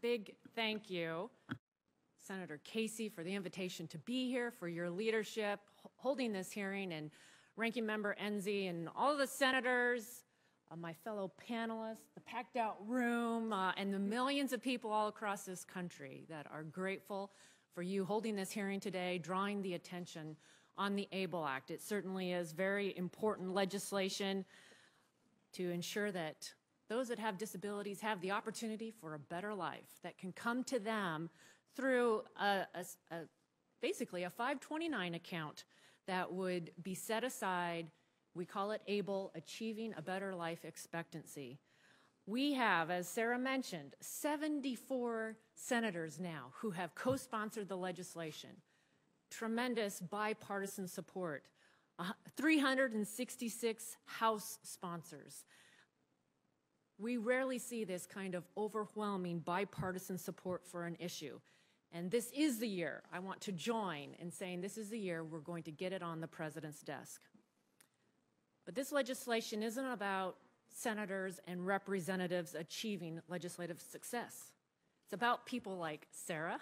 big thank you, Senator Casey, for the invitation to be here, for your leadership, holding this hearing, and Ranking Member Enzi and all the senators, my fellow panelists, the packed out room, and the millions of people all across this country that are grateful for you holding this hearing today, drawing the attention on the ABLE Act. It certainly is very important legislation to ensure that those that have disabilities have the opportunity for a better life that can come to them through basically a 529 account that would be set aside. We call it ABLE, Achieving a Better Life Expectancy. We have, as Sarah mentioned, 74 senators now who have co-sponsored the legislation. Tremendous bipartisan support. 366 House sponsors. We rarely see this kind of overwhelming bipartisan support for an issue. And this is the year I want to join in saying this is the year we're going to get it on the president's desk. But this legislation isn't about senators and representatives achieving legislative success. It's about people like Sarah,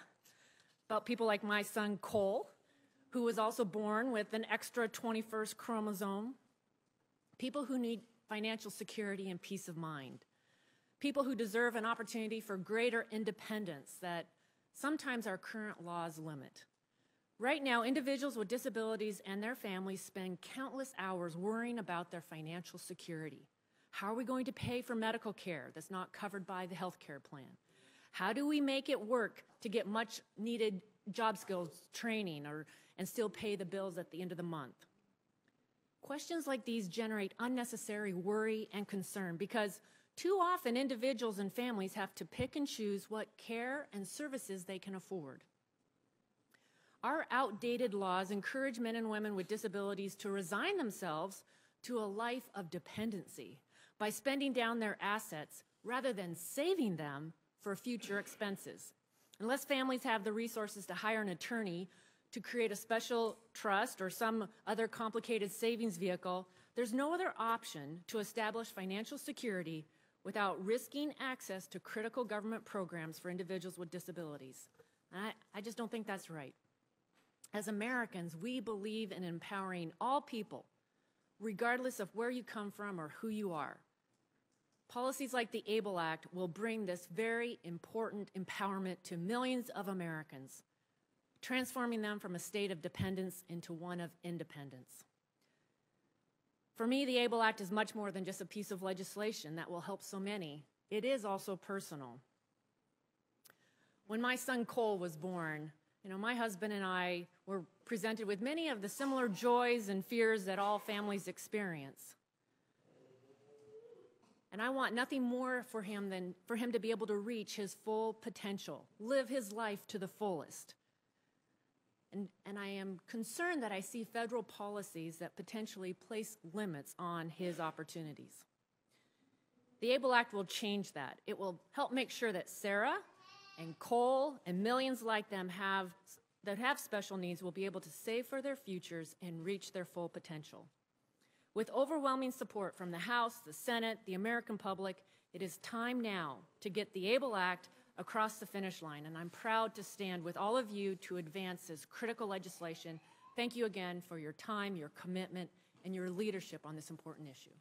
about people like my son Cole, who was also born with an extra 21st chromosome, people who need financial security and peace of mind, people who deserve an opportunity for greater independence that sometimes our current laws limit. Right now, individuals with disabilities and their families spend countless hours worrying about their financial security. How are we going to pay for medical care that's not covered by the health care plan? How do we make it work to get much needed job skills training and still pay the bills at the end of the month? Questions like these generate unnecessary worry and concern because too often individuals and families have to pick and choose what care and services they can afford. Our outdated laws encourage men and women with disabilities to resign themselves to a life of dependency by spending down their assets rather than saving them for future expenses. Unless families have the resources to hire an attorney to create a special trust or some other complicated savings vehicle, there's no other option to establish financial security without risking access to critical government programs for individuals with disabilities. And I just don't think that's right. As Americans, we believe in empowering all people, regardless of where you come from or who you are. Policies like the ABLE Act will bring this very important empowerment to millions of Americans, transforming them from a state of dependence into one of independence. For me, the ABLE Act is much more than just a piece of legislation that will help so many. It is also personal. When my son Cole was born, my husband and I were presented with many of the similar joys and fears that all families experience. And I want nothing more for him than for him to be able to reach his full potential, live his life to the fullest. And I am concerned that I see federal policies that potentially place limits on his opportunities. The ABLE Act will change that. It will help make sure that Sarah and Cole and millions like them that have special needs will be able to save for their futures and reach their full potential. With overwhelming support from the House, the Senate, the American public, it is time now to get the ABLE Act across the finish line, and I'm proud to stand with all of you to advance this critical legislation. Thank you again for your time, your commitment, and your leadership on this important issue.